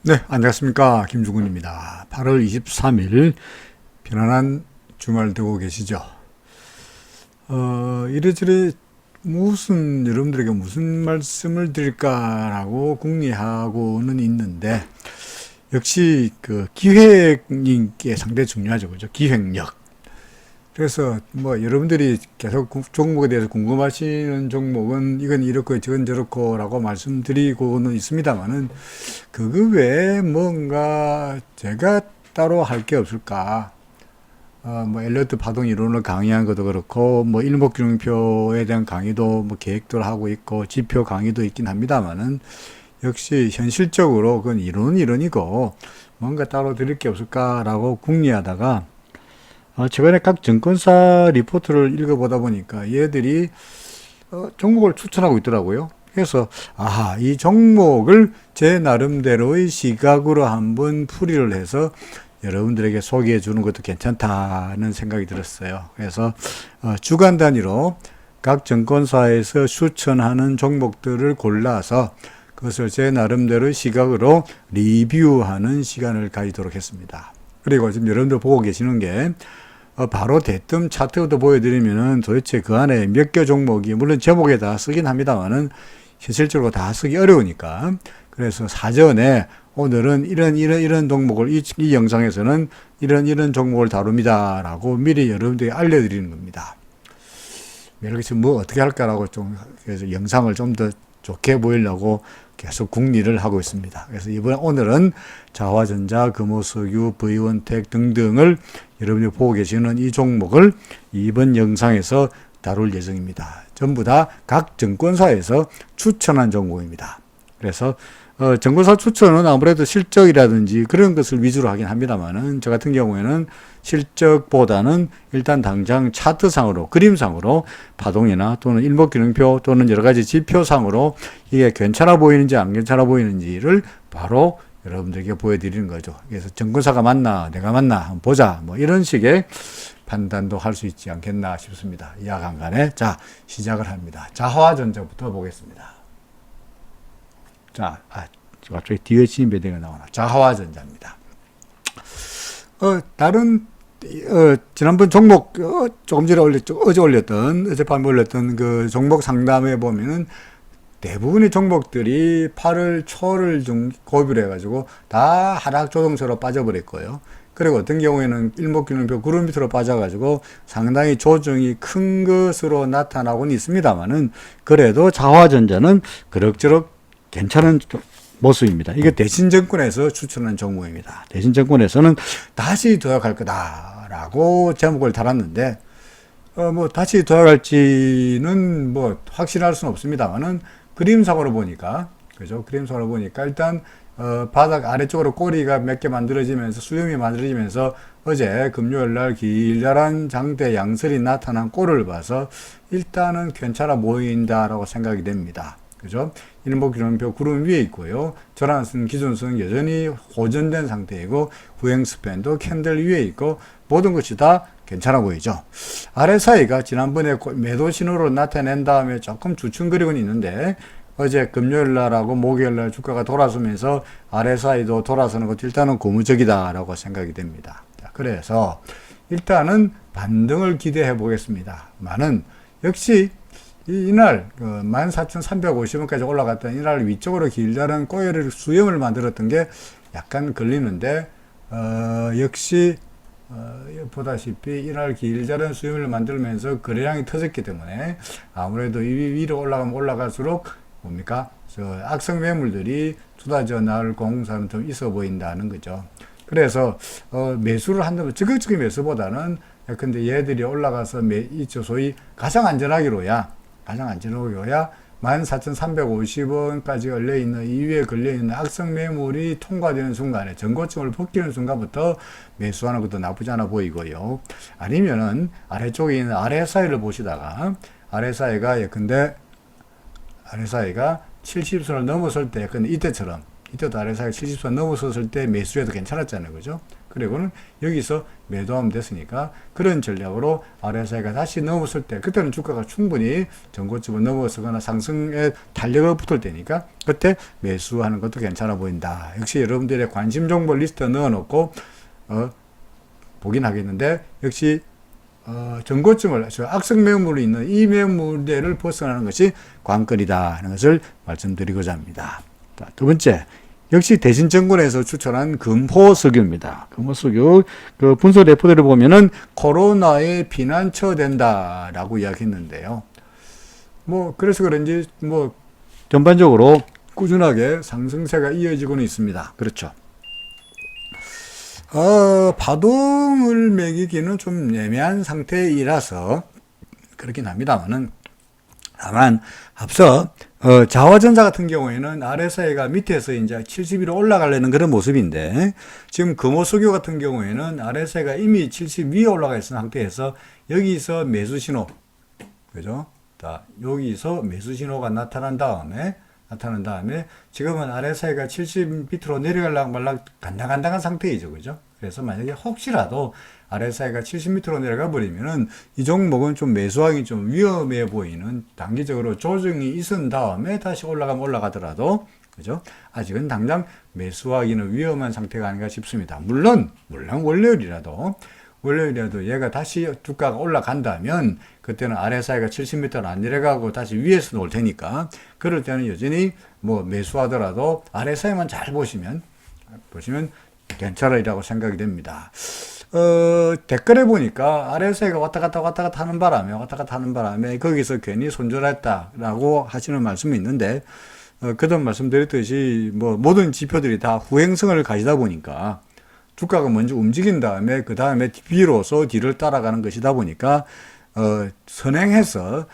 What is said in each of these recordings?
네, 안녕하십니까. 김주근입니다. 8월 23일 편안한 주말 되고 계시죠? 이래저래 여러분들에게 무슨 말씀을 드릴까라고 궁리하고는 있는데, 역시 그 기획이 게 상당히 중요하죠. 그죠? 기획력. 그래서 뭐 여러분들이 계속 종목에 대해서 궁금하시는 종목은 이건 이렇고 저건 저렇고라고 말씀드리고는 있습니다만은 그거 외에 뭔가 제가 따로 할 게 없을까? 뭐 엘리어트 파동 이론을 강의한 것도 그렇고 뭐 일목균형표에 대한 강의도 뭐 계획도 하고 있고 지표 강의도 있긴 합니다만은 역시 현실적으로 그건 이론은 이론이고 뭔가 따로 드릴 게 없을까라고 궁리하다가 최근에 각 증권사 리포트를 읽어보다 보니까 얘들이 종목을 추천하고 있더라고요. 그래서 이 종목을 제 나름대로의 시각으로 한번 풀이를 해서 여러분들에게 소개해 주는 것도 괜찮다는 생각이 들었어요. 그래서 주간 단위로 각 증권사에서 추천하는 종목들을 골라서 그것을 제 나름대로의 시각으로 리뷰하는 시간을 가지도록 했습니다. 그리고 지금 여러분들 보고 계시는 게 바로 대뜸 차트부터 보여드리면은 도대체 그 안에 몇 개 종목이 물론 제목에 다 쓰긴 합니다만은 실질적으로 다 쓰기 어려우니까 그래서 사전에 오늘은 이런 종목을 이 영상에서는 이런 종목을 다룹니다라고 미리 여러분들에게 알려드리는 겁니다. 이렇게 뭐 어떻게 할까라고 좀 그래서 영상을 좀 더 좋게 보이려고 계속 궁리를 하고 있습니다. 그래서 오늘은 자화전자, 금호석유, V원텍 등등을 여러분이 보고 계시는 이 종목을 이번 영상에서 다룰 예정입니다. 전부 다 각 증권사에서 추천한 종목입니다. 그래서 증권사 추천은 아무래도 실적이라든지 그런 것을 위주로 하긴 합니다만은 저 같은 경우에는 실적보다는 일단 당장 차트상으로 그림상으로 파동이나 또는 일목균형표 또는 여러 가지 지표상으로 이게 괜찮아 보이는지 안 괜찮아 보이는지를 바로 여러분들에게 보여드리는 거죠. 그래서 증권사가 맞나 내가 맞나 한번 보자 뭐 이런 식의 판단도 할 수 있지 않겠나 싶습니다. 이하간간에 자 시작을 합니다. 자화전자부터 보겠습니다. 자, 갑자기 뒤에 진입배대가 나오나. 자화전자입니다. 다른, 지난번 종목, 조금 전에 어젯밤에 올렸던 그 종목 상담에 보면은 대부분의 종목들이 8월 초를 좀 고비를 해가지고 다 하락 조정세로 빠져버렸고요. 그리고 어떤 경우에는 일목균형표 구름 밑으로 빠져가지고 상당히 조정이 큰 것으로 나타나고는 있습니다만은 그래도 자화전자는 그럭저럭 괜찮은 모습입니다. 이게 대신증권에서 추천한 종목입니다. 대신증권에서는 다시 도약할 거다라고 제목을 달았는데, 뭐 다시 도약할지는 뭐 확신할 수는 없습니다만은 그림상으로 보니까, 그죠? 그림상으로 보니까 일단 바닥 아래쪽으로 꼬리가 몇 개 만들어지면서 수렴이 만들어지면서 어제 금요일 날 길다란 장대 양설이 나타난 꼴을 봐서 일단은 괜찮아 보인다라고 생각이 됩니다. 그죠? 일목균형표 구름 위에 있고요. 저랑은 기준선은 여전히 호전된 상태이고 후행 스팬도 캔들 위에 있고 모든 것이 다 괜찮아 보이죠. RSI가 지난번에 매도 신호로 나타낸 다음에 조금 주춤거리고는 있는데 어제 금요일 날하고 목요일 날 주가가 돌아서면서 RSI도 돌아서는 것도 일단은 고무적이다라고 생각이 됩니다. 자, 그래서 일단은 반등을 기대해 보겠습니다. 많은 역시 이날 14,350원까지 올라갔던 이날 위쪽으로 길다란 꼬리를 수렴을 만들었던 게 약간 걸리는데 역시 보다시피 이날 길다란 수렴을 만들면서 거래량이 터졌기 때문에 아무래도 위로 올라가면 올라갈수록 뭡니까? 악성 매물들이 투자자 날 공사는 좀 있어 보인다는 거죠. 그래서 매수를 한다면 적극적인 매수보다는 근데 얘들이 올라가서 소위 가장 안전하기로야 14,350원까지 걸려있는 이 위에 걸려있는 악성 매물이 통과되는 순간에 전고점을 벗기는 순간부터 매수하는 것도 나쁘지 않아 보이고요. 아니면은 아래쪽에 있는 RSI를 보시다가 RSI가 70선을 넘어설 때 근데 이때처럼 이때도 RSI가 70선 넘어섰을 때 매수해도 괜찮았잖아요. 그죠? 그리고는 여기서 매도하면 됐으니까 그런 전략으로 RSI가 다시 넘었을 때 그때는 주가가 충분히 전고점을 넘어서거나 상승에 탄력을 붙을 때니까 그때 매수하는 것도 괜찮아 보인다. 역시 여러분들의 관심 정보 리스트 넣어놓고 보긴 하겠는데 역시 전고점을 악성 매물이 있는 이 매물대를 벗어나는 것이 관건이다 하는 것을 말씀드리고자 합니다. 자, 두 번째, 역시 대신증권에서 추천한 금호석유입니다. 금호석유 그 분석 레포트를 보면은 코로나에 피난처 된다라고 이야기했는데요. 뭐 그래서 그런지 뭐 전반적으로 꾸준하게 상승세가 이어지고는 있습니다. 그렇죠. 파동을 매기기는 좀 애매한 상태이라서 그렇긴 합니다만은 다만 앞서 자화전자 같은 경우에는 RSI가 밑에서 이제 70위로 올라가려는 그런 모습인데 지금 금호석유 같은 경우에는 RSI가 이미 70 위에 올라가 있는 상태에서 여기서 매수 신호, 그죠? 자, 여기서 매수 신호가 나타난 다음에 지금은 RSI가 70 밑으로 내려가려고 말락 간당간당한 상태이죠. 그죠? 그래서 만약에 혹시라도 RSI가 70 밑으로 내려가 버리면은 이 종목은 좀 매수하기 좀 위험해 보이는 단기적으로 조정이 있은 다음에 다시 올라가면 올라가더라도 그죠? 아직은 당장 매수하기는 위험한 상태가 아닌가 싶습니다. 물론 월요일이라도 얘가 다시 주가가 올라간다면 그때는 RSI가 70m는 안 내려가고 다시 위에서 올 테니까 그럴 때는 여전히 뭐 매수하더라도 RSI만 잘 보시면 괜찮으리라고 생각이 됩니다. 댓글에 보니까 RSI가 왔다 갔다 하는 바람에 거기서 괜히 손절했다라고 하시는 말씀이 있는데 그전 말씀드렸듯이 뭐 모든 지표들이 다 후행성을 가지다 보니까 주가가 먼저 움직인 다음에 그 다음에 비로소 뒤를 따라가는 것이다 보니까 선행해서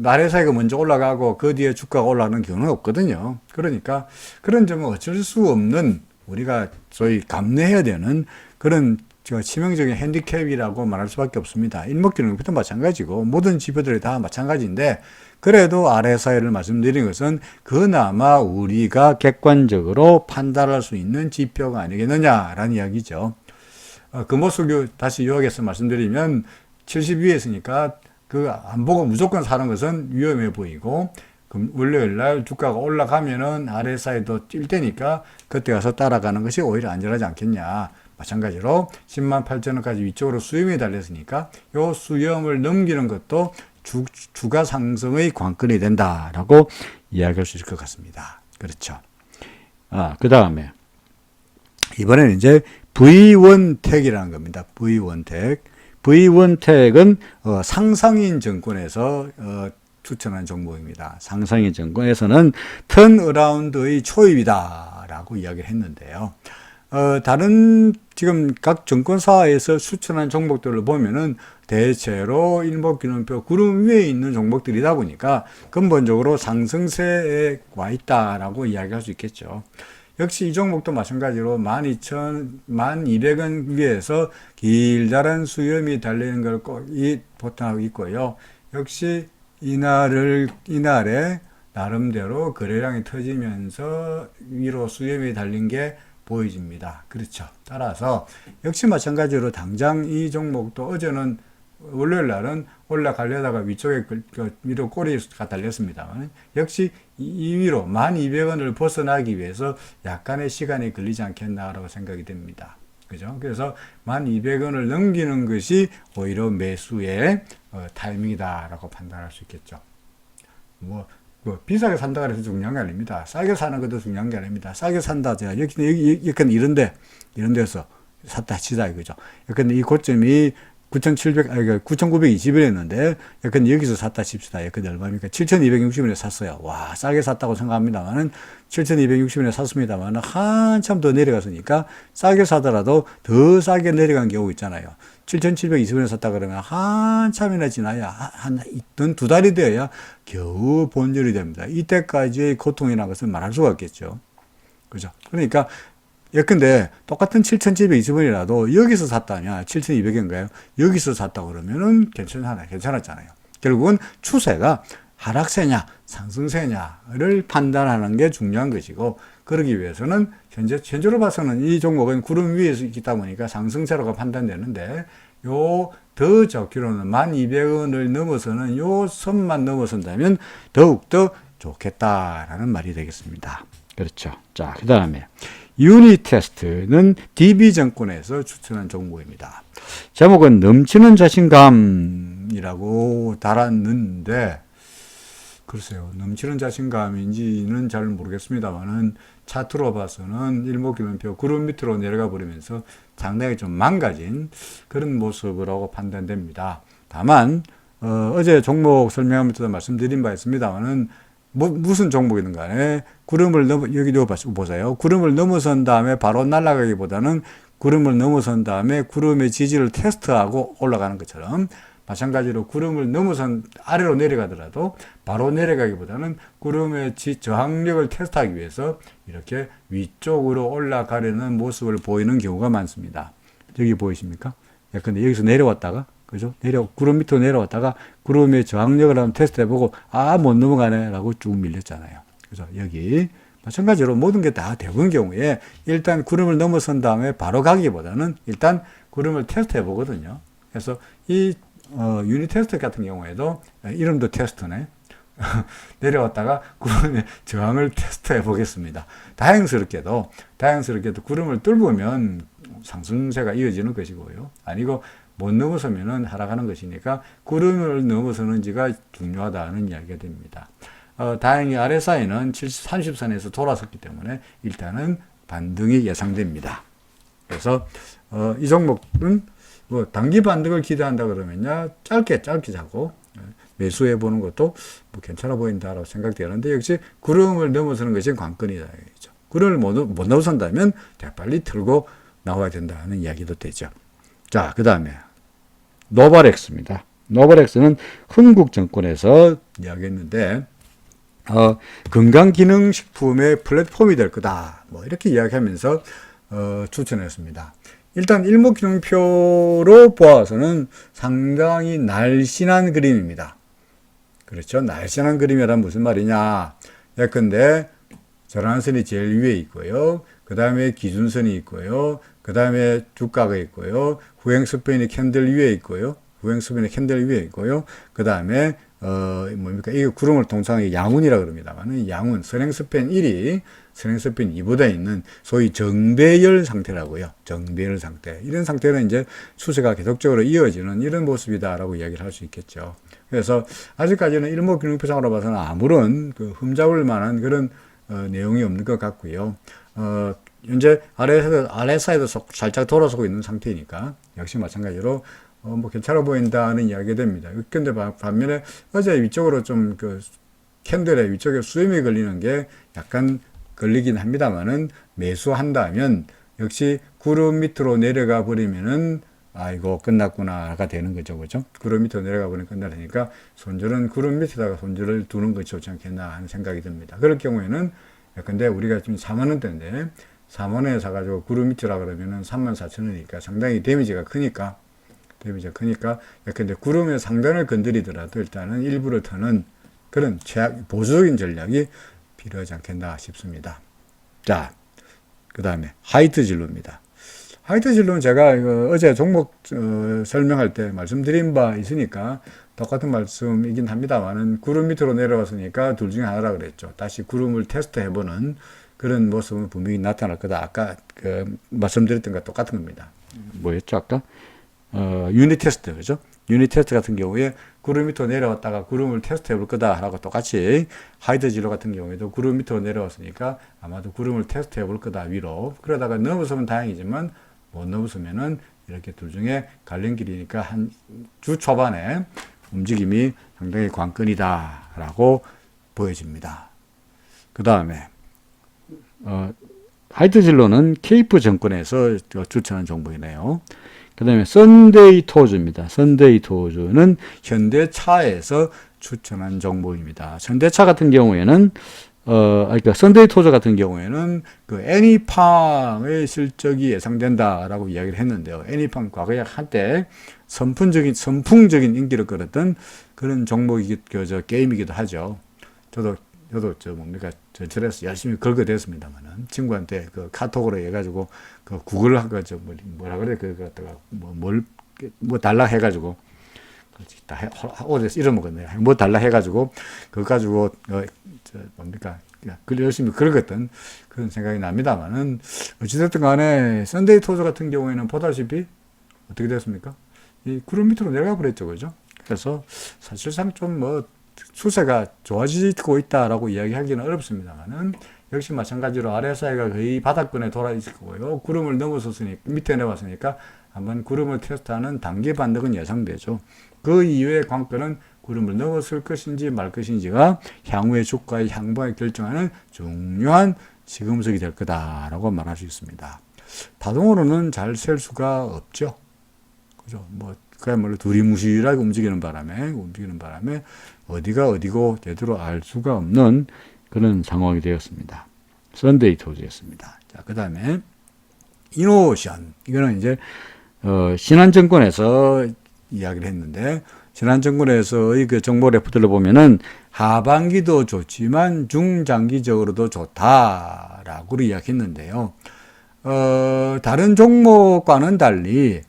RSI가 먼저 올라가고 그 뒤에 주가가 올라가는 경우는 없거든요. 그러니까 그런 점은 어쩔 수 없는 우리가 소위 감내해야 되는 그런 치명적인 핸디캡이라고 말할 수밖에 없습니다. 일목균형도 마찬가지고 모든 지표들이 다 마찬가지인데 그래도 RSI를 말씀드린 것은 그나마 우리가 객관적으로 판단할 수 있는 지표가 아니겠느냐라는 이야기죠. 금호석유 다시 요약해서 말씀드리면 70 위에 있으니까 그 안 보고 무조건 사는 것은 위험해 보이고 월요일 날 주가가 올라가면은 RSI도 뛸 때니까 그때 가서 따라가는 것이 오히려 안전하지 않겠냐. 마찬가지로 10만 8천 원까지 위쪽으로 수렴이 달렸으니까 요 수렴을 넘기는 것도 주가 상승의 관건이 된다라고 이야기할 수 있을 것 같습니다. 그렇죠. 그 다음에 이번에는 이제 V1택이라는 겁니다. V1택은 상상인 증권에서 추천한 종목입니다. 상상인 증권에서는 턴어라운드의 초입이다라고 이야기를 했는데요. 다른 지금 각 증권사에서 추천한 종목들을 보면은 대체로 일목균형표 구름 위에 있는 종목들이다 보니까 근본적으로 상승세에 와 있다라고 이야기할 수 있겠죠. 역시 이 종목도 마찬가지로 12,200원 위에서 길다란 수렴이 달리는 걸 꼭 보통하고 있고요. 역시 이날에 나름대로 거래량이 터지면서 위로 수렴이 달린 게 보여집니다. 그렇죠. 따라서 역시 마찬가지로 당장 이 종목도 어제는 월요일 날은 올라가려다가 위쪽에 위로 꼬리가 달렸습니다만 역시 이 위로 12,200원을 벗어나기 위해서 약간의 시간이 걸리지 않겠나라고 생각이 됩니다. 그죠? 그래서 12,200원을 넘기는 것이 오히려 매수의 타이밍이다라고 판단할 수 있겠죠. 뭐 비싸게 산다 그래서 중요한 게 아닙니다. 싸게 사는 것도 중요한 게 아닙니다. 싸게 산다. 제가 여기 이런 데서 샀다 치자 이거죠. 근데 이 고점이 9,920원이었는데, 약간 여기서 샀다 칩시다. 약간 얼마입니까? 7,260원에 샀어요. 와, 싸게 샀다고 생각합니다만은, 7,260원에 샀습니다만은, 한참 더 내려갔으니까, 싸게 사더라도 더 싸게 내려간 경우 있잖아요. 7,720원에 샀다 그러면, 한참이나 지나야, 두 달이 되어야 겨우 본전이 됩니다. 이때까지의 고통이라는 것을 말할 수가 없겠죠. 그죠? 그러니까, 예컨대 똑같은 7,720원이라도 여기서 샀다면 7,200원인가요? 여기서 샀다 그러면은 괜찮았잖아요. 결국은 추세가 하락세냐 상승세냐를 판단하는 게 중요한 것이고 그러기 위해서는 현재로 봐서는 이 종목은 구름 위에 있다 보니까 상승세로가 판단되는데 요 더 좋기로는 1200원을 넘어서는 요 선만 넘어선다면 더욱더 좋겠다라는 말이 되겠습니다. 그렇죠. 자, 그 다음에 유니테스트는 DB증권에서 추천한 종목입니다. 제목은 넘치는 자신감이라고 달았는데 글쎄요, 넘치는 자신감인지는 잘 모르겠습니다만은 차트로 봐서는 일목균형표 구름 밑으로 내려가 버리면서 상당히 좀 망가진 그런 모습이라고 판단됩니다. 다만 어제 종목 설명하면서 말씀드린 바 있습니다만은 무슨 종목이든 간에 구름을 여기도 보세요. 구름을 넘어선 다음에 바로 날아가기보다는 구름을 넘어선 다음에 구름의 지지를 테스트하고 올라가는 것처럼 마찬가지로 구름을 넘어선 아래로 내려가더라도 바로 내려가기보다는 구름의 저항력을 테스트하기 위해서 이렇게 위쪽으로 올라가려는 모습을 보이는 경우가 많습니다. 여기 보이십니까? 근데 여기서 내려왔다가 그죠? 구름 밑으로 내려왔다가 구름의 저항력을 한번 테스트 해보고 못 넘어가네 라고 쭉 밀렸잖아요. 그래서 여기 마찬가지로 모든 게 다 대부분 경우에 일단 구름을 넘어선 다음에 바로 가기보다는 일단 구름을 테스트 해보거든요. 그래서 이 유닛 테스트 같은 경우에도 이름도 테스트네. 내려왔다가 구름의 저항을 테스트해 보겠습니다. 다행스럽게도 구름을 뚫으면 상승세가 이어지는 것이고요. 아니고 못 넘어서면은 하락하는 것이니까 구름을 넘어서는지가 중요하다는 이야기가 됩니다. 다행히 RSI는 30선에서 돌아섰기 때문에 일단은 반등이 예상됩니다. 그래서 이 종목은 뭐 단기 반등을 기대한다 그러면요 짧게 자고 매수해 보는 것도 뭐 괜찮아 보인다라고 생각되는데 역시 구름을 넘어서는 것이 관건이다. 구름을 못 넘어선다면 빨리 틀고 나와야 된다는 이야기도 되죠. 자, 그 다음에 노바렉스입니다. 노바렉스는 흥국증권에서 이야기했는데 건강기능식품의 플랫폼이 될 거다. 뭐 이렇게 이야기하면서 추천했습니다. 일단 일목균형표로 보아서는 상당히 날씬한 그림입니다. 그렇죠? 날씬한 그림이란 무슨 말이냐? 예컨대 절하선이 제일 위에 있고요. 그 다음에 기준선이 있고요. 그 다음에 주가가 있고요. 후행스팬이 캔들 위에 있고요. 그 다음에 뭡니까? 이게 구름을 통상 양운이라 그럽니다만은 양운, 선행스팬 1이 선행스팬 2보다 있는 소위 정배열 상태라고요. 정배열 상태. 이런 상태는 이제 추세가 계속적으로 이어지는 이런 모습이다라고 이야기를 할 수 있겠죠. 그래서 아직까지는 일목균형표상으로 봐서는 아무런 흠잡을 만한 그런 내용이 없는 것 같고요. 현재 RSI도 살짝 돌아서고 있는 상태이니까 역시 마찬가지로 뭐 괜찮아 보인다는 이야기가 됩니다. 근데 반면에 어제 위쪽으로 좀 캔들의 위쪽에 수렴이 걸리는 게 약간 걸리긴 합니다만은 매수한다면 역시 구름 밑으로 내려가 버리면은 이거 끝났구나가 되는 거죠. 그죠? 구름 밑으로 내려가 버리면 끝나니까 손절은 구름 밑에다가 손절을 두는 것이 좋지 않겠나 하는 생각이 듭니다. 그럴 경우에는 근데 우리가 지금 4만원대인데 4만원에 사가지고 구름 밑이라 그러면은 34,000원이니까 상당히 데미지가 크니까 근데 구름의 상단을 건드리더라도 일단은 일부를 터는 그런 보수적인 전략이 필요하지 않겠나 싶습니다. 자, 그 다음에 하이트 진로입니다. 하이트 진로는 제가 어제 종목 설명할 때 말씀드린 바 있으니까 똑같은 말씀이긴 합니다만은 구름 밑으로 내려왔으니까 둘 중에 하나라 그랬죠. 다시 구름을 테스트 해보는 그런 모습은 분명히 나타날 거다. 아까 말씀드렸던 것과 똑같은 겁니다. 뭐였죠 아까? 유닛 테스트, 그죠? 유닛 테스트 같은 경우에 구름 밑으로 내려왔다가 구름을 테스트 해볼 거다 하고 똑같이 하이드 진로 같은 경우에도 구름 밑으로 내려왔으니까 아마도 구름을 테스트 해볼 거다 위로. 그러다가 넘어서면 다행이지만 못 넘어서면은 이렇게 둘 중에 갈림길이니까 한 주 초반에 움직임이 상당히 관건이다 라고 보여집니다. 그 다음에 하이드 진로는 케이프 증권에서 추천한 종목이네요. 그 다음에 썬데이 토주입니다. 썬데이 토주는 현대차에서 추천한 종목입니다. 현대차 같은 경우에는 그러니까 썬데이 토주 같은 경우에는 애니팡의 실적이 예상된다라고 이야기를 했는데요. 애니팡 과거에 한때 선풍적인 인기를 끌었던 그런 종목이 게임이기도 하죠. 저도 저도 뭡니까 전철에서 열심히 긁어댔습니다만은 친구한테 그 카톡으로 해가지고 그 구글 하고 뭐라 그래 그거 갖다가 뭐 달라 해가지고 다 오래서 잃어먹었네. 뭐 달라 해가지고 그거 가지고 뭡니까 그 열심히 긁었던 그런 생각이 납니다만은 어찌됐든 간에 썬데이 토즈 같은 경우에는 보다시피 어떻게 됐습니까? 이 구름 밑으로 내려가 버렸죠, 그죠? 그래서 사실상 좀 추세가 좋아지고 있다라고 이야기하기는 어렵습니다만은 역시 마찬가지로 RSI가 거의 바닥권에 돌아 있을 거고요. 구름을 넘어섰으니까 밑에 내려왔으니까 한번 구름을 테스트하는 단기 반등은 예상되죠. 그 이후의 관건은 구름을 넘어설 것인지 말 것인지가 향후의 주가의 향방을 결정하는 중요한 시금석이 될 거다라고 말할 수 있습니다. 파동으로는 잘 셀 수가 없죠. 그죠? 그야말로 두리뭉실하게 움직이는 바람에 어디가 어디고 제대로 알 수가 없는 그런 상황이 되었습니다. 썬데이 토즈였습니다. 자, 그 다음에 이노션. 이거는 이제 신한증권에서 이야기를 했는데 신한증권에서의 그 정보 레포트를 보면은 하반기도 좋지만 중장기적으로도 좋다라고 이야기했는데요. 다른 종목과는 달리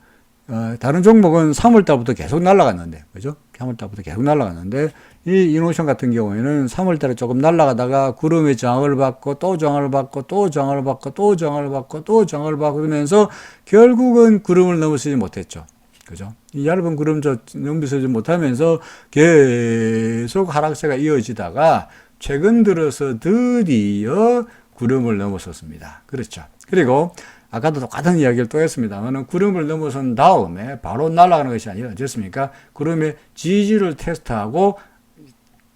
다른 종목은 3월달부터 계속 날아갔는데, 그죠? 3월달부터 계속 날아갔는데, 이 이노션 같은 경우에는 3월달에 조금 날아가다가 구름의 저항을 받고, 또 저항을 받고, 또 저항을 받고, 또 저항을 받고, 또 저항을 받고, 그러면서 결국은 구름을 넘어서지 못했죠. 그죠? 이 얇은 구름 넘어서지 못하면서 계속 하락세가 이어지다가, 최근 들어서 드디어 구름을 넘어섰습니다. 그렇죠. 그리고, 아까도 똑같은 이야기를 또 했습니다만 구름을 넘어선 다음에 바로 날아가는 것이 아니라 어쨌습니까? 구름의 지지를 테스트하고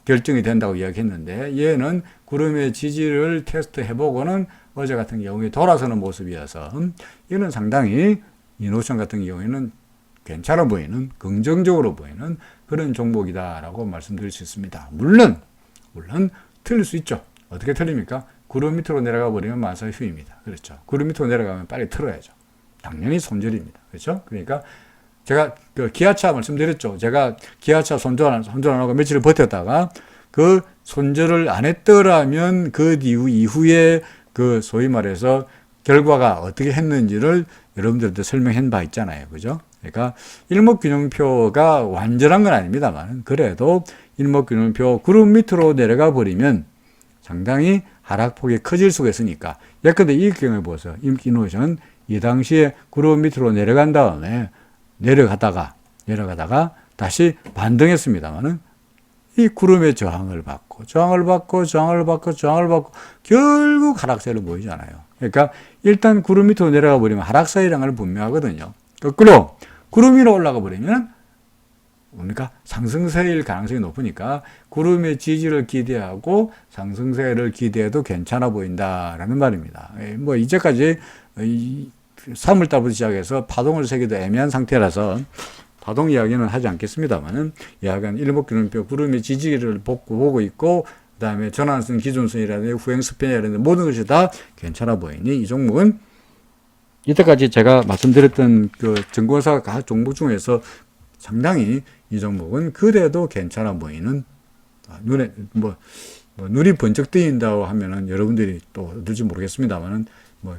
결정이 된다고 이야기했는데 얘는 구름의 지지를 테스트해보고는 어제 같은 경우에 돌아서는 모습이어서 이는 상당히 이노션 같은 경우에는 괜찮아 보이는 긍정적으로 보이는 그런 종목이다라고 말씀드릴 수 있습니다. 물론 틀릴 수 있죠. 어떻게 틀립니까? 구름 밑으로 내려가 버리면 만사 휴입니다. 그렇죠. 구름 밑으로 내려가면 빨리 틀어야죠. 당연히 손절입니다. 그렇죠. 그러니까 제가 그 기아차 말씀드렸죠. 제가 기아차 손절 안 하고 며칠을 버텼다가 그 손절을 안 했더라면 그 이후에 그 소위 말해서 결과가 어떻게 했는지를 여러분들한테 설명한 바 있잖아요. 그죠? 그러니까 일목균형표가 완전한 건 아닙니다만 그래도 일목균형표 구름 밑으로 내려가 버리면 상당히 하락폭이 커질 수가 있으니까. 예컨대 이 경우에 보세요. 이노션 이 당시에 구름 밑으로 내려간 다음에 내려가다가 다시 반등했습니다만은 이 구름의 저항을 받고 결국 하락세를 보이잖아요. 그러니까 일단 구름 밑으로 내려가 버리면 하락세라는 걸 분명하거든요. 거꾸로 구름 위로 올라가 버리면 뭡니까? 상승세일 가능성이 높으니까 구름의 지지를 기대하고 상승세를 기대해도 괜찮아 보인다라는 말입니다. 이제까지 3월달부터 시작해서 파동을 세기도 애매한 상태라서 파동 이야기는 하지 않겠습니다만은 약간 일목균형표 구름의 지지를 보고 있고 그 다음에 전환선 기준선이라든지 후행스팬이라든지 모든 것이 다 괜찮아 보이니 이 종목은 이때까지 제가 말씀드렸던 그 증권사 각 종목 중에서 상당히 이 종목은 그래도 괜찮아 보이는 눈에 눈이 번쩍 뜨인다고 하면은 여러분들이 또 어떨지 모르겠습니다만은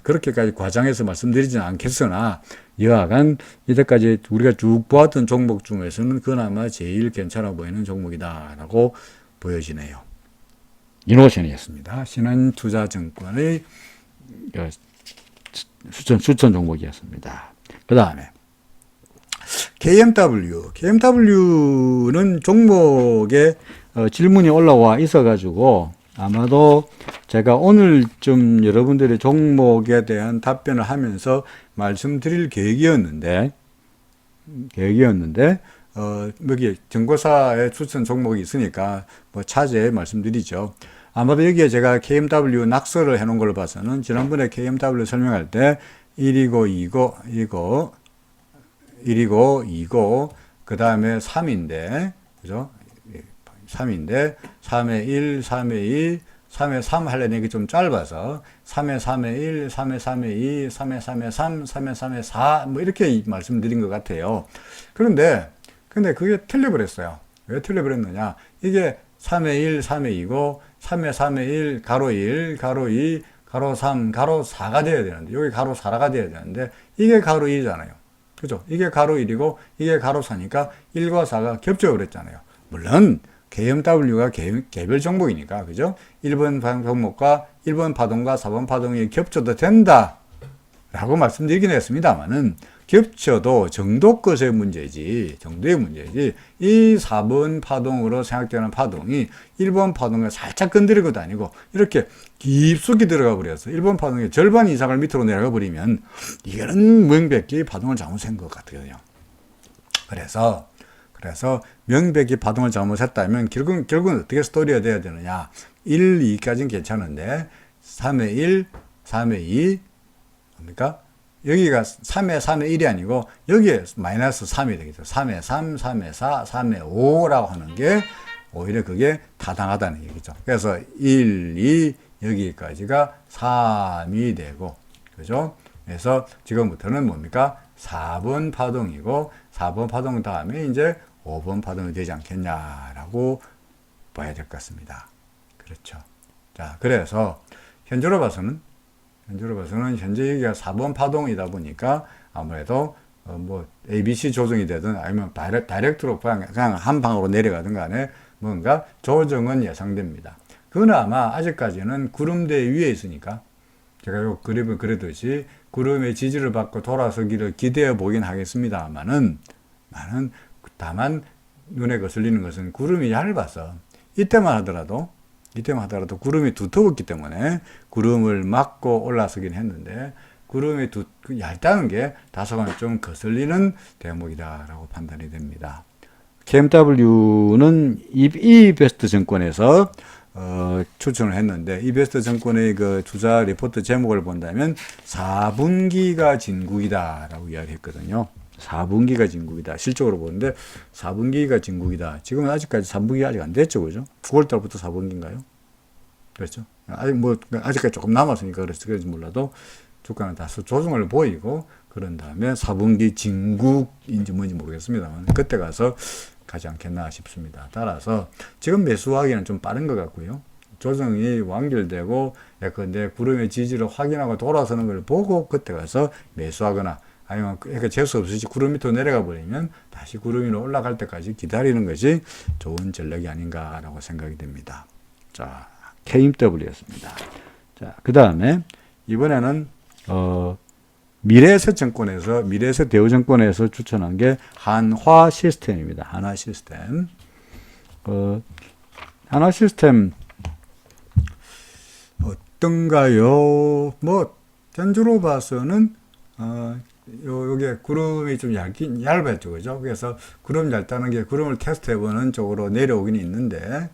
그렇게까지 과장해서 말씀드리지는 않겠으나 여하간 이때까지 우리가 쭉 보았던 종목 중에서는 그나마 제일 괜찮아 보이는 종목이다라고 보여지네요. 이노션이었습니다. 신한투자증권의 추천 종목이었습니다. 그 다음에 KMW는 종목에 질문이 올라와 있어가지고 아마도 제가 오늘 좀 여러분들의 종목에 대한 답변을 하면서 말씀드릴 계획이었는데 여기 증권사의 추천 종목이 있으니까 차제에 말씀드리죠. 아마도 여기에 제가 KMW 낙서를 해놓은 걸 봐서는 지난번에 KMW 설명할 때 1이고 2고 그 다음에 3인데 그죠? 3인데 3에 1, 3에 2, 3에 3 하려니 이게 좀 짧아서 3에 3에 1, 3에 3에 2, 3에 3에 3, 3에 3에 4 이렇게 말씀드린 것 같아요. 근데 그게 틀려버렸어요. 왜 틀려버렸느냐? 이게 3에 1, 3에 2고 3의 3의 1, 가로 1, 가로 2, 가로 3, 가로 4가 돼야 되는데, 여기 가로 4가 돼야 되는데, 이게 가로 2잖아요. 그죠? 이게 가로 1이고, 이게 가로 4니까 1과 4가 겹쳐 그랬잖아요. 물론, KMW가 개별 종목이니까, 그죠? 1번 종목과 1번 파동과 4번 파동이 겹쳐도 된다. 라고 말씀드리긴 했습니다만은, 겹쳐도 정도 것의 문제지, 정도의 문제지, 이 4번 파동으로 생각되는 파동이 1번 파동을 살짝 건드릴 것도 아니고, 이렇게 깊숙이 들어가 버려서 1번 파동의 절반 이상을 밑으로 내려가 버리면, 이거는 명백히 파동을 잘못한 것 같거든요. 그래서 명백히 파동을 잘못했다면, 결국은 어떻게 스토리가 돼야 되느냐. 1, 2까지는 괜찮은데, 3의 1, 3의 2, 뭡니까? 여기가 3의 3의 1이 아니고 여기에 마이너스 3이 되겠죠. 3의 3, 3의 4, 3의 5라고 하는 게 오히려 그게 타당하다는 얘기죠. 그래서 1, 2 여기까지가 3이 되고, 그죠? 그래서 지금부터는 뭡니까? 4번 파동이고 4번 파동 다음에 이제 5번 파동이 되지 않겠냐라고 봐야 될 것 같습니다. 그렇죠. 자, 그래서 현재로 봐서는 현재 여기가 4번 파동이다 보니까 아무래도 뭐 ABC 조정이 되든 아니면 다이렉트로 그냥 한 방으로 내려가든 간에 뭔가 조정은 예상됩니다. 그나마 아직까지는 구름대 위에 있으니까 제가 요 그림을 그려듯이 구름의 지지를 받고 돌아서기를 기대해 보긴 하겠습니다만은 다만 눈에 거슬리는 것은 구름이 얇아서 이때만 하더라도 구름이 두터웠기 때문에 구름을 막고 올라서긴 했는데 구름이 얇다는 게 다소간 좀 거슬리는 대목이다라고 판단이 됩니다. KMW는 이베스트 증권에서 추천을 했는데 이베스트 증권의 그 투자 리포트 제목을 본다면 4분기가 진국이다라고 이야기했거든요. 4분기가 진국이다. 실적으로 보는데 4분기가 진국이다. 지금은 아직까지 3분기가 아직 안 됐죠. 그죠? 9월달부터 4분기인가요? 그렇죠? 아직까지 조금 남았으니까 그런지 몰라도 주가는 다소 조정을 보이고 그런 다음에 4분기 진국인지 뭔지 모르겠습니다만 그때 가서 가지 않겠나 싶습니다. 따라서 지금 매수하기는 좀 빠른 것 같고요. 조정이 완결되고 예컨대 구름의 지지를 확인하고 돌아서는 걸 보고 그때 가서 매수하거나 아니면 그러니까 재수 없이 구름 밑으로 내려가 버리면 다시 구름 위로 올라갈 때까지 기다리는 것이 좋은 전략이 아닌가라고 생각이 됩니다. 자, KMW였습니다. 자, 그 다음에 이번에는 미래에셋 대우증권에서 추천한 게 한화 시스템입니다. 한화 시스템. 한화 시스템 어떤가요? 뭐 전주로 봐서는 요게 구름이 좀 얇았죠. 그죠? 그래서 구름 얇다는 게 구름을 테스트해보는 쪽으로 내려오긴 있는데,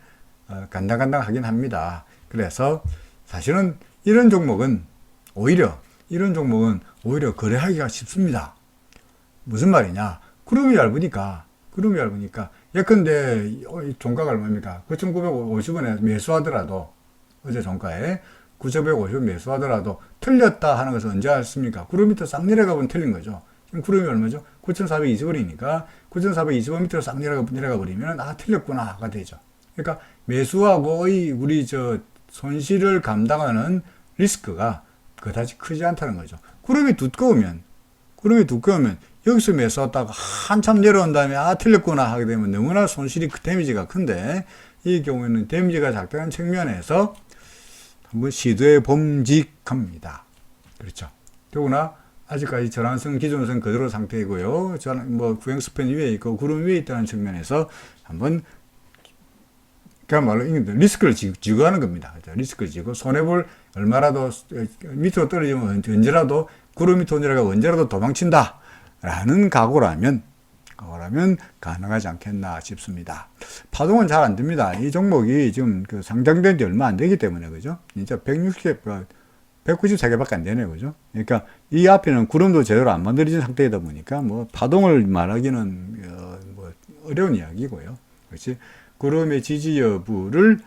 간당간당하긴 합니다. 그래서 사실은 이런 종목은 오히려 거래하기가 쉽습니다. 무슨 말이냐? 구름이 얇으니까. 예컨대 종가가 얼마입니까? 9,950원에 매수하더라도, 어제 종가에 9,150원 매수하더라도 틀렸다 하는 것은 언제 알습니까? 구름 밑으로 싹 내려가면 틀린 거죠. 지금 구름이 얼마죠? 9,420원이니까 9,420원 밑으로 싹 내려가 버리면 틀렸구나가 되죠. 그러니까 매수하고의 우리 손실을 감당하는 리스크가 그다지 크지 않다는 거죠. 구름이 두꺼우면 여기서 매수하다가 한참 내려온 다음에 틀렸구나 하게 되면 너무나 손실이 데미지가 큰데 이 경우에는 데미지가 작다는 측면에서 한번 시도해 봄직합니다. 그렇죠. 더구나 아직까지 전환선 기존선 그대로 상태이고요. 구형 스팬 위에 있고 구름 위에 있다는 측면에서 한번 그야말로 리스크를 지고 하는 겁니다. 리스크를 지고 손해볼 얼마라도 밑으로 떨어지면 언제라도 구름 밑으로 내려가고 언제라도 도망친다 라는 각오라면 가능하지 않겠나 싶습니다. 파동은 잘 안 됩니다. 이 종목이 지금 상장된 지 얼마 안 되기 때문에, 그죠? 진짜 194개밖에 안 되네요, 그죠? 그러니까 이 앞에는 구름도 제대로 안 만들어진 상태이다 보니까 파동을 말하기는 어려운 이야기고요. 그렇지? 구름의 지지 여부를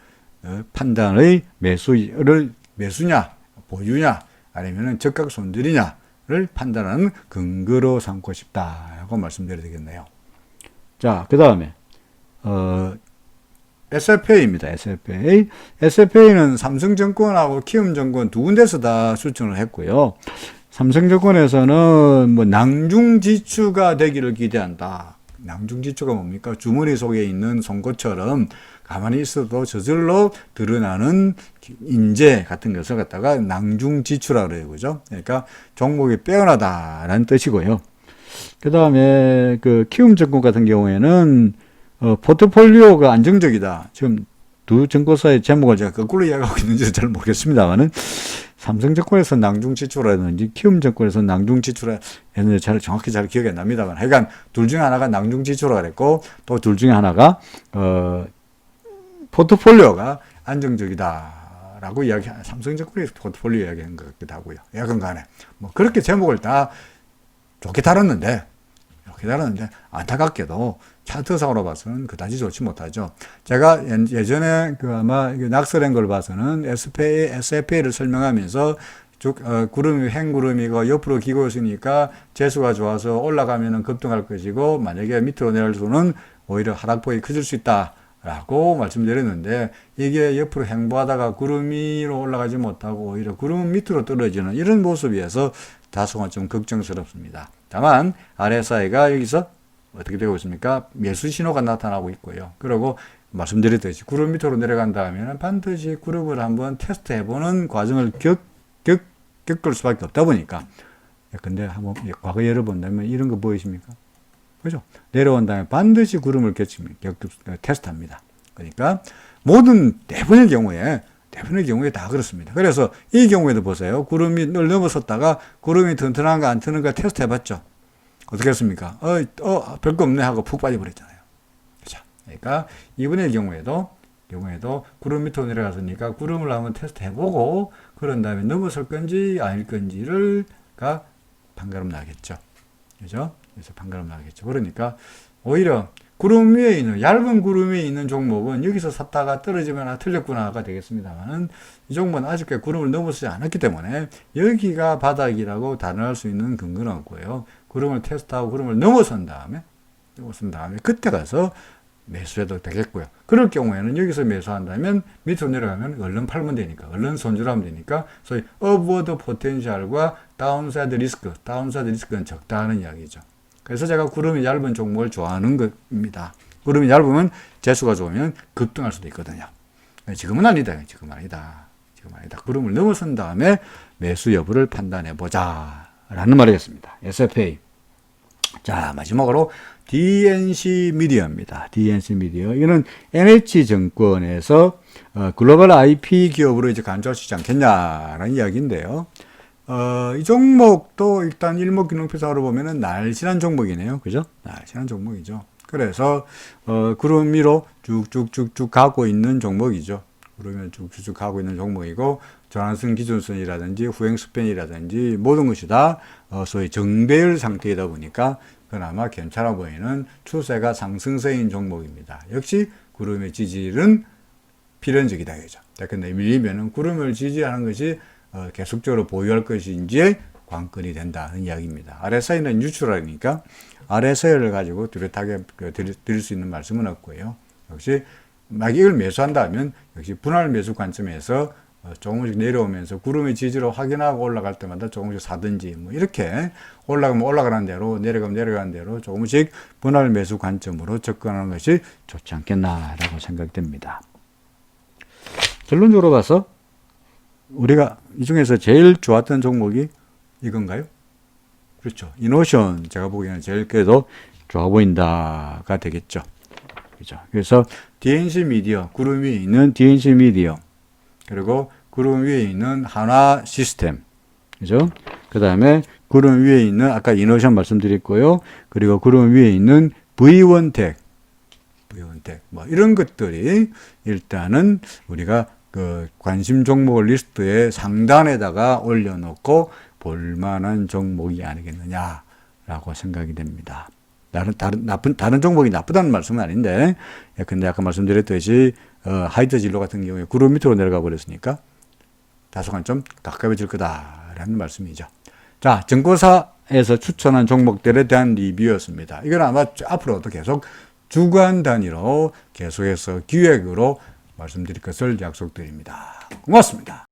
판단의 매수냐, 보유냐, 아니면 적각 손들이냐를 판단하는 근거로 삼고 싶다라고 말씀드려야 되겠네요. 자, 그 다음에 SFA입니다. SFA. SFA는 삼성증권하고 키움증권 두 군데서 다 추천을 했고요. 삼성증권에서는 뭐 낭중지추가 되기를 기대한다. 낭중지추가 뭡니까? 주머니 속에 있는 송곳처럼 가만히 있어도 저절로 드러나는 인재 같은 것을 갖다가 낭중지추라 그래요. 그죠? 그러니까 종목이 빼어나다라는 뜻이고요. 그 다음에 그 키움증권 같은 경우에는 포트폴리오가 안정적이다. 지금 두 증권사의 제목을 제가 거꾸로 이야기하고 있는지 잘 모르겠습니다만은 삼성증권에서 낭중지추라든지 키움증권에서 낭중지추라 했는데 정확히 잘 기억이 안 납니다만 하여간 둘 중에 하나가 낭중지추라 그랬고 또 둘 중에 하나가 포트폴리오가 안정적이다라고 삼성증권에서 포트폴리오 이야기한 것 같기도 하고요. 약간 간에 뭐 그렇게 제목을 다 좋게 다뤘는데 안타깝게도 차트상으로 봐서는 그다지 좋지 못하죠. 제가 예전에 아마 낙설한 걸 봐서는 SFA를 설명하면서 구름이 행구름이고 옆으로 기고 있으니까 재수가 좋아서 올라가면은 급등할 것이고 만약에 밑으로 내릴 수는 오히려 하락폭이 커질 수 있다라고 말씀드렸는데 이게 옆으로 행보하다가 구름 위로 올라가지 못하고 오히려 구름 밑으로 떨어지는 이런 모습이어서 다소간 좀 걱정스럽습니다. 다만 RSI가 여기서 어떻게 되고 있습니까? 매수 신호가 나타나고 있고요. 그리고 말씀드렸듯이 구름 밑으로 내려간다 하면 반드시 구름을 한번 테스트해보는 과정을 겪을 수밖에 없다 보니까 근데 한번 과거 예를 본다면 이런 거 보이십니까? 그죠? 내려온 다음에 반드시 구름을 테스트합니다. 그러니까 모든 대부분의 경우에 다 그렇습니다. 그래서 이 경우에도 보세요. 구름이 넘어섰다가 구름이 튼튼한가 안 튼튼한가 테스트 해봤죠. 어떻게 했습니까? 별거 없네 하고 푹 빠져버렸잖아요. 그렇죠? 그러니까 이번의 경우에도 구름 밑으로 내려갔으니까 구름을 한번 테스트 해보고 그런 다음에 넘어설 건지 아닐 건지가 판가름 나겠죠. 그죠? 그래서 판가름 나겠죠. 그러니까 오히려 구름 위에 있는 얇은 구름 위에 있는 종목은 여기서 샀다가 떨어지면 틀렸구나가 되겠습니다만은 이 종목은 아직까지 구름을 넘어서지 않았기 때문에 여기가 바닥이라고 단언할 수 있는 근거는 없고요. 구름을 테스트하고 구름을 넘어선 다음에 그때 가서 매수해도 되겠고요. 그럴 경우에는 여기서 매수한다면 밑으로 내려가면 얼른 팔면 되니까, 얼른 손절하면 되니까 소위 업워드 포텐셜과 다운사이드 리스크는 적다는 이야기죠. 그래서 제가 구름이 얇은 종목을 좋아하는 겁니다. 구름이 얇으면 재수가 좋으면 급등할 수도 있거든요. 지금은 아니다. 구름을 넘어선 다음에 매수 여부를 판단해 보자 라는 말이겠습니다. SFA. 자, 마지막으로 DNC 미디어입니다. DNC 미디어. 이거는 NH증권에서 글로벌 IP 기업으로 이제 간주할 수 있지 않겠냐라는 이야기인데요. 이 종목도 일단 일목균형표상으로 보면은 날씬한 종목이네요. 그죠? 날씬한 종목이죠. 그래서, 구름 위로 쭉쭉쭉쭉 가고 있는 종목이죠. 구름이 쭉쭉쭉 가고 있는 종목이고, 전환선 기준선이라든지 후행스팬이라든지 모든 것이 다, 소위 정배열 상태이다 보니까 그나마 괜찮아 보이는 추세가 상승세인 종목입니다. 역시 구름의 지지율은 필연적이다. 그죠? 근데 밀리면은 구름을 지지하는 것이 계속적으로 보유할 것인지 관건이 된다는 이야기입니다. RSI는 뉴트럴이니까 RSI를 가지고 뚜렷하게 드릴 수 있는 말씀은 없고요. 역시 막 이걸 매수한다면 역시 분할 매수 관점에서 조금씩 내려오면서 구름의 지지로 확인하고 올라갈 때마다 조금씩 사든지 뭐 이렇게 올라가면 올라가는 대로 내려가면 내려가는 대로 조금씩 분할 매수 관점으로 접근하는 것이 좋지 않겠나라고 생각됩니다. 결론적으로 봐서 우리가 이 중에서 제일 좋았던 종목이 이건가요? 그렇죠. 이노션 제가 보기에는 제일 그래도 좋아 보인다가 되겠죠. 그렇죠. 그래서 DNC 미디어, 구름 위에 있는 DNC 미디어, 그리고 구름 위에 있는 한화 시스템, 그죠? 그 다음에 구름 위에 있는 아까 이노션 말씀드렸고요. 그리고 구름 위에 있는 V1텍, 뭐 이런 것들이 일단은 우리가 그 관심 종목 리스트의 상단에다가 올려놓고 볼만한 종목이 아니겠느냐라고 생각이 됩니다. 다른 종목이 나쁘다는 말씀은 아닌데, 근데 아까 말씀드렸듯이 하이드 진로 같은 경우에 구름 밑으로 내려가 버렸으니까 다소간 좀 가까워질 거다라는 말씀이죠. 자, 증권사에서 추천한 종목들에 대한 리뷰였습니다. 이건 아마 앞으로도 계속 주간 단위로 계속해서 기획으로 말씀드릴 것을 약속드립니다. 고맙습니다.